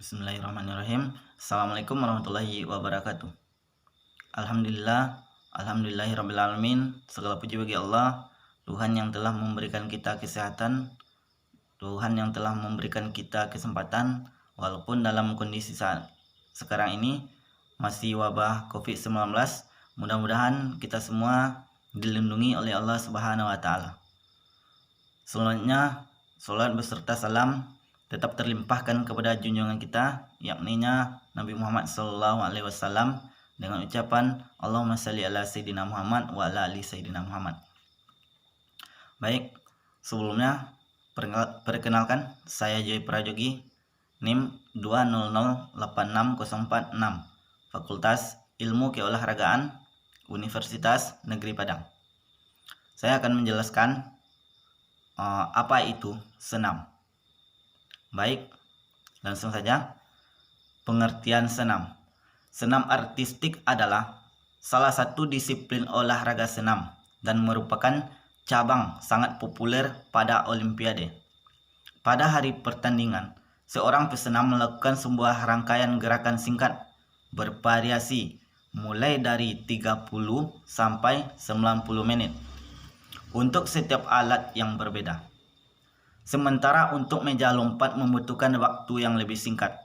Bismillahirrahmanirrahim. Assalamualaikum warahmatullahi wabarakatuh. Alhamdulillahirrabbilalamin. Segala puji bagi Allah, Tuhan yang telah memberikan kita kesehatan, Tuhan yang telah memberikan kita kesempatan, walaupun dalam kondisi saat sekarang ini masih wabah COVID-19. Mudah-mudahan kita semua dilindungi oleh Allah Subhanahu wa Ta'ala. Selanjutnya, salat beserta salam tetap terlimpahkan kepada junjungan kita, yakninya Nabi Muhammad SAW, dengan ucapan Allahumma salli ala Sayyidina Muhammad wa ala ali Sayyidina Muhammad. Baik, sebelumnya perkenalkan, saya Joy Prajogi, NIM 200860446, Fakultas Ilmu Keolahragaan, Universitas Negeri Padang. Saya akan menjelaskan apa itu senam. Baik, langsung saja. Pengertian senam. Senam artistik adalah salah satu disiplin olahraga senam dan merupakan cabang sangat populer pada Olimpiade. Pada hari pertandingan, seorang pesenam melakukan sebuah rangkaian gerakan singkat bervariasi mulai dari 30 sampai 90 menit untuk setiap alat yang berbeda. Sementara untuk meja lompat membutuhkan waktu yang lebih singkat.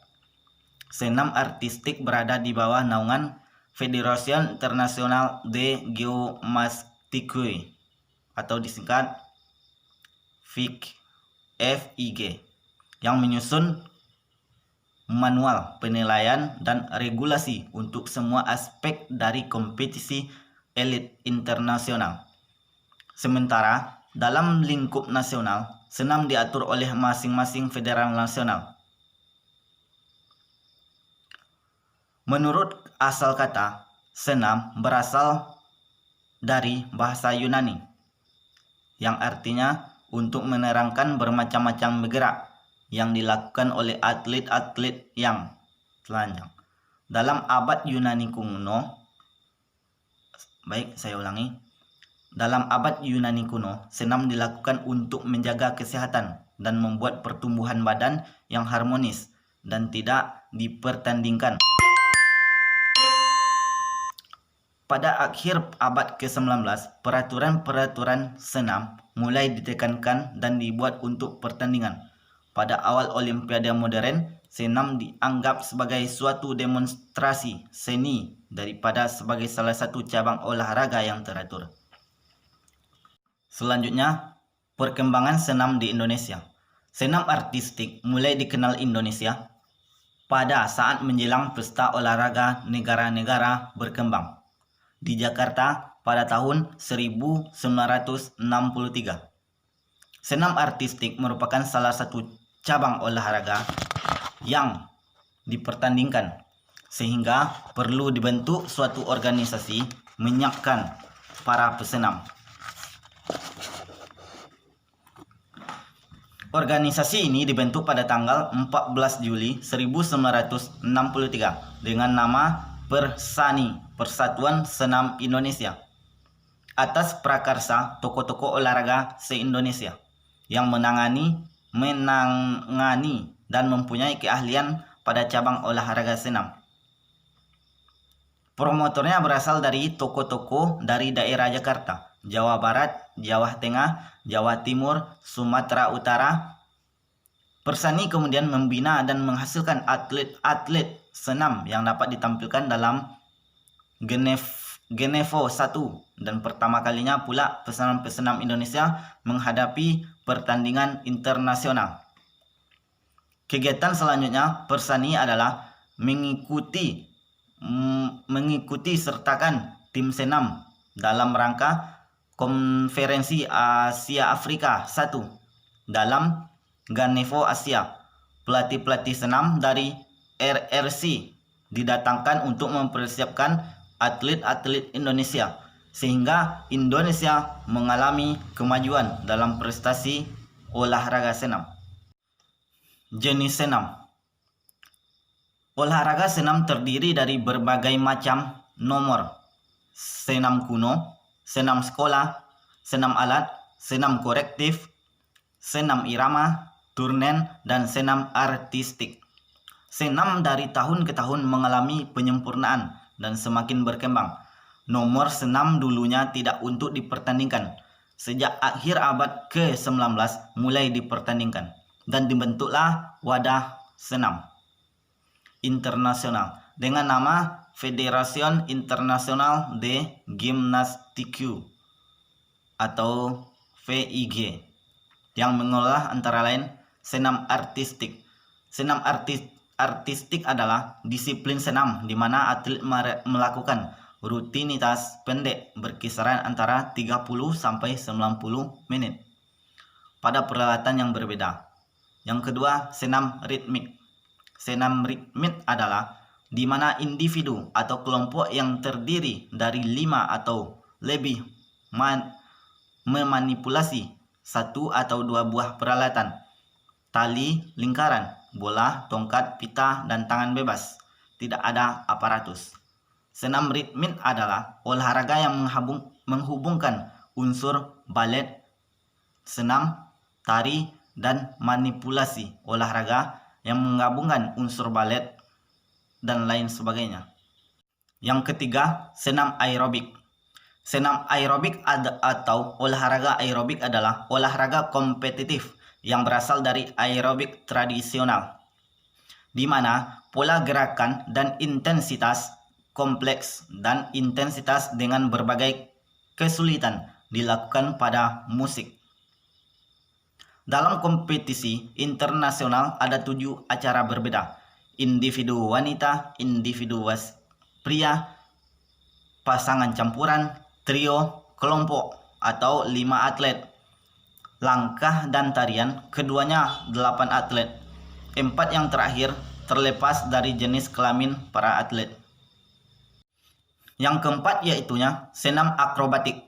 Senam artistik berada di bawah naungan Fédération Internationale de Gymnastique atau disingkat FIG, yang menyusun manual penilaian dan regulasi untuk semua aspek dari kompetisi elit internasional. Sementara dalam lingkup nasional, senam diatur oleh masing-masing federal nasional. Menurut asal kata, senam berasal dari bahasa Yunani, yang artinya untuk menerangkan bermacam-macam bergerak yang dilakukan oleh atlet-atlet yang telanjang. Dalam abad Yunani kuno, dalam abad Yunani kuno, senam dilakukan untuk menjaga kesehatan dan membuat pertumbuhan badan yang harmonis dan tidak dipertandingkan. Pada akhir abad ke-19, peraturan-peraturan senam mulai ditekankan dan dibuat untuk pertandingan. Pada awal Olimpiade modern, senam dianggap sebagai suatu demonstrasi seni daripada sebagai salah satu cabang olahraga yang teratur. Selanjutnya, perkembangan senam di Indonesia. Senam artistik mulai dikenal Indonesia pada saat menjelang pesta olahraga negara-negara berkembang di Jakarta pada tahun 1963. Senam artistik merupakan salah satu cabang olahraga yang dipertandingkan, sehingga perlu dibentuk suatu organisasi menyiapkan para pesenam. Organisasi ini dibentuk pada tanggal 14 Juli 1963 dengan nama Persani, Persatuan Senam Indonesia, atas prakarsa tokoh-tokoh olahraga se-Indonesia yang menangani dan mempunyai keahlian pada cabang olahraga senam. Promotornya berasal dari tokoh-tokoh dari daerah Jakarta, Jawa Barat, Jawa Tengah, Jawa Timur, Sumatera Utara. Persani kemudian membina dan menghasilkan atlet-atlet senam yang dapat ditampilkan dalam Genevo 1, dan pertama kalinya pula pesenam-pesenam Indonesia menghadapi pertandingan internasional. Kegiatan selanjutnya Persani adalah mengikuti sertakan tim senam dalam rangka Konferensi Asia Afrika 1 dalam Genevo Asia. Pelatih-pelatih senam dari RRC didatangkan untuk mempersiapkan atlet-atlet Indonesia, sehingga Indonesia mengalami kemajuan dalam prestasi olahraga senam. Jenis senam. Olahraga senam terdiri dari berbagai macam nomor: senam kuno, senam sekolah, senam alat, senam korektif, senam irama, turnen, dan senam artistik. Senam dari tahun ke tahun mengalami penyempurnaan dan semakin berkembang. Nomor senam dulunya tidak untuk dipertandingkan. Sejak akhir abad ke-19 mulai dipertandingkan dan dibentuklah wadah senam internasional dengan nama Federation Internationale de Gymnastique atau VIG yang mengolah antara lain senam artistik. Senam artistik adalah disiplin senam di mana atlet melakukan rutinitas pendek berkisaran antara 30 sampai 90 menit pada peralatan yang berbeda. Yang kedua, senam ritmik. Senam ritmik adalah di mana individu atau kelompok yang terdiri dari 5 atau lebih memanipulasi satu atau dua buah peralatan, tali, lingkaran, bola, tongkat, pita, dan tangan bebas. Tidak ada aparatus. Senam ritmik adalah olahraga yang menghubungkan unsur balet, senam, tari, dan manipulasi olahraga yang menggabungkan unsur balet dan lain sebagainya. Yang ketiga, senam aerobik. Senam aerobik atau olahraga aerobik adalah olahraga kompetitif yang berasal dari aerobik tradisional, di mana pola gerakan dan intensitas kompleks dan intensitas dengan berbagai kesulitan dilakukan pada musik. Dalam kompetisi internasional ada 7 acara berbeda: individu wanita, individu pria, pasangan campuran, trio, kelompok, atau 5 atlet. Langkah dan tarian, keduanya 8 atlet. 4 yang terakhir terlepas dari jenis kelamin para atlet. Yang keempat yaitunya senam akrobatik.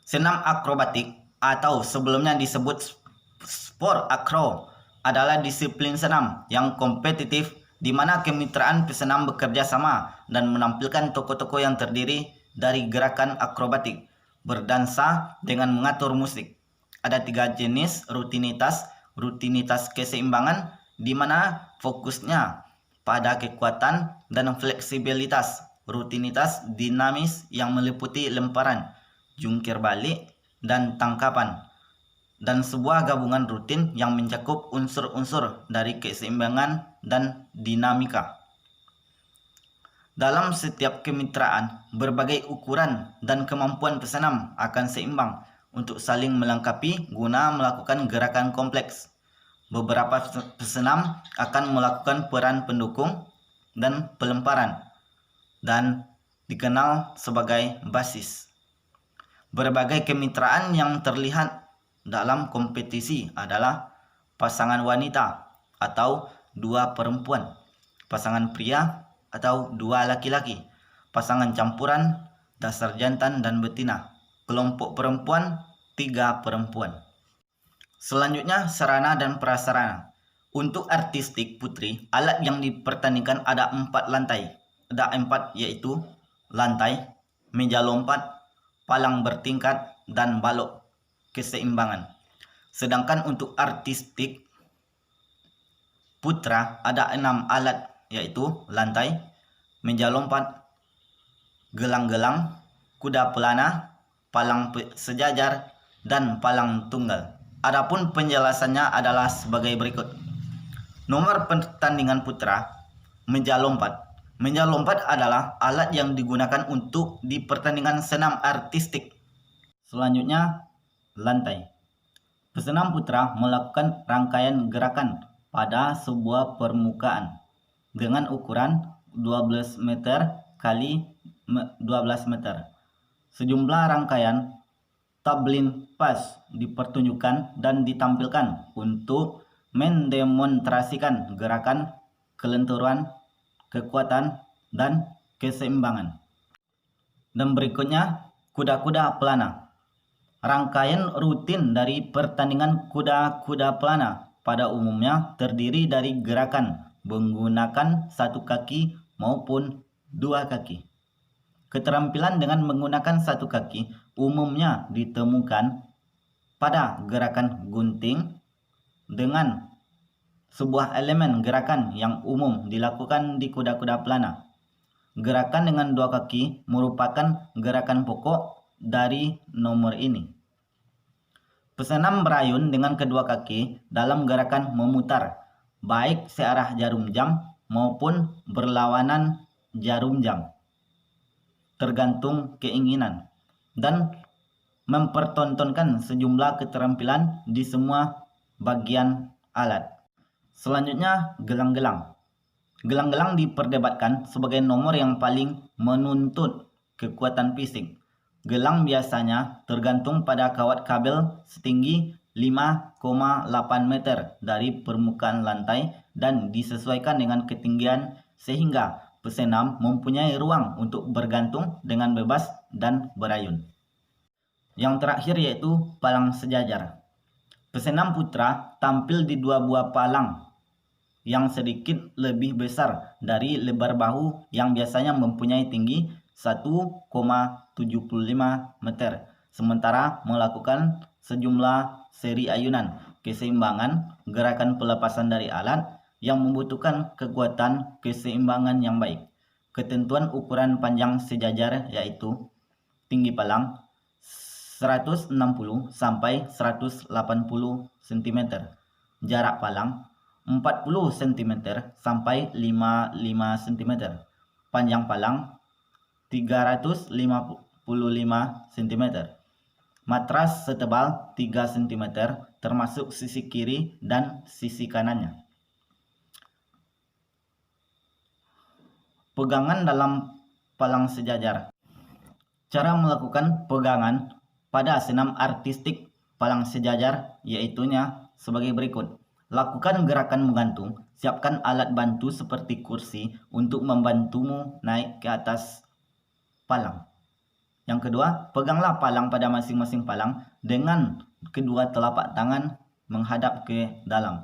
Senam akrobatik atau sebelumnya disebut sport akro adalah disiplin senam yang kompetitif di mana kemitraan pesenam bekerja sama dan menampilkan tokoh-tokoh yang terdiri dari gerakan akrobatik, berdansa dengan mengatur musik. Ada 3 jenis rutinitas. Rutinitas keseimbangan di mana fokusnya pada kekuatan dan fleksibilitas. Rutinitas dinamis yang meliputi lemparan, jungkir balik, dan tangkapan. Dan sebuah gabungan rutin yang mencakup unsur-unsur dari keseimbangan dan dinamika. Dalam setiap kemitraan, berbagai ukuran dan kemampuan pesenam akan seimbang untuk saling melengkapi guna melakukan gerakan kompleks. Beberapa pesenam akan melakukan peran pendukung dan pelemparan dan dikenal sebagai basis. Berbagai kemitraan yang terlihat dalam kompetisi adalah pasangan wanita atau 2 perempuan, pasangan pria atau 2 laki-laki, pasangan campuran, dasar jantan dan betina, kelompok perempuan, 3 perempuan. Selanjutnya, sarana dan prasarana. Untuk artistik putri, alat yang dipertandingkan ada 4 lantai. Ada 4 yaitu lantai, meja lompat, palang bertingkat, dan balok keseimbangan. Sedangkan untuk artistik putra ada 6 alat yaitu lantai, meja lompat, gelang-gelang, kuda pelana, palang sejajar, dan palang tunggal. Adapun penjelasannya adalah sebagai berikut. Nomor pertandingan putra, meja lompat. Meja lompat adalah alat yang digunakan untuk di pertandingan senam artistik. Selanjutnya, lantai. Pesenam putra melakukan rangkaian gerakan pada sebuah permukaan dengan ukuran 12 meter kali 12 meter. Sejumlah rangkaian tablin pas dipertunjukkan dan ditampilkan untuk mendemonstrasikan gerakan, kelenturan, kekuatan, dan keseimbangan. Dan berikutnya, kuda-kuda pelana. Rangkaian rutin dari pertandingan kuda-kuda pelana pada umumnya terdiri dari gerakan menggunakan 1 kaki maupun 2 kaki. Keterampilan dengan menggunakan 1 kaki umumnya ditemukan pada gerakan gunting dengan sebuah elemen gerakan yang umum dilakukan di kuda-kuda pelana. Gerakan dengan dua kaki merupakan gerakan pokok dari nomor ini. Pesenam berayun dengan kedua kaki dalam gerakan memutar, baik searah jarum jam maupun berlawanan jarum jam, tergantung keinginan, dan mempertontonkan sejumlah keterampilan di semua bagian alat. Selanjutnya, gelang-gelang. Gelang-gelang diperdebatkan sebagai nomor yang paling menuntut kekuatan fisik. Gelang biasanya tergantung pada kawat kabel setinggi 5,8 meter dari permukaan lantai dan disesuaikan dengan ketinggian sehingga pesenam mempunyai ruang untuk bergantung dengan bebas dan berayun. Yang terakhir yaitu palang sejajar. Pesenam putra tampil di dua buah palang yang sedikit lebih besar dari lebar bahu yang biasanya mempunyai tinggi 1,75 meter, sementara melakukan sejumlah seri ayunan, keseimbangan, gerakan pelepasan dari alat yang membutuhkan kekuatan keseimbangan yang baik. Ketentuan ukuran panjang sejajar yaitu tinggi palang 160 sampai 180 cm, jarak palang 40 cm sampai 55 cm, panjang palang 355 cm, matras setebal 3 cm termasuk sisi kiri dan sisi kanannya. Pegangan dalam palang sejajar. Cara melakukan pegangan pada senam artistik palang sejajar yaitunya sebagai berikut. Lakukan gerakan menggantung, siapkan alat bantu seperti kursi untuk membantumu naik ke atas palang. Yang kedua, peganglah palang pada masing-masing palang dengan kedua telapak tangan menghadap ke dalam.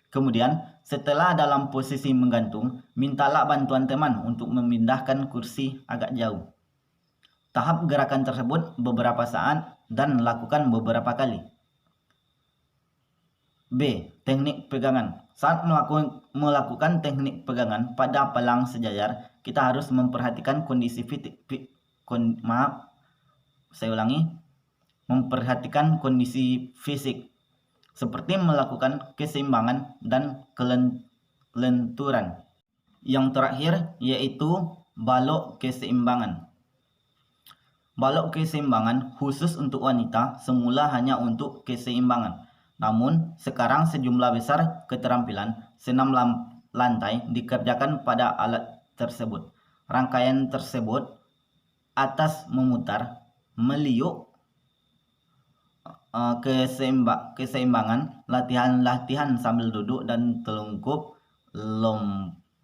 Kemudian, setelah dalam posisi menggantung, mintalah bantuan teman untuk memindahkan kursi agak jauh. Tahap gerakan tersebut beberapa saat dan lakukan beberapa kali. B. Teknik pegangan. Saat melakukan teknik pegangan pada palang sejajar, kita harus memperhatikan memperhatikan kondisi fisik, seperti melakukan keseimbangan dan kelenturan. Yang terakhir yaitu balok keseimbangan. Balok keseimbangan khusus untuk wanita semula hanya untuk keseimbangan. Namun, sekarang sejumlah besar keterampilan senam lantai dikerjakan pada alat tersebut. Rangkaian tersebut atas memutar, meliuk, keseimbangan, latihan sambil duduk dan telungkup,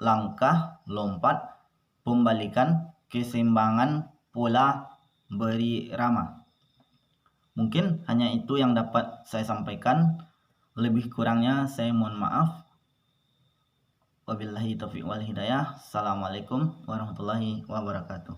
langkah, lompat, pembalikan, keseimbangan, pola berirama. Mungkin hanya itu yang dapat saya sampaikan. Lebih kurangnya saya mohon maaf. Wabillahi taufiq wal hidayah. Assalamualaikum warahmatullahi wabarakatuh.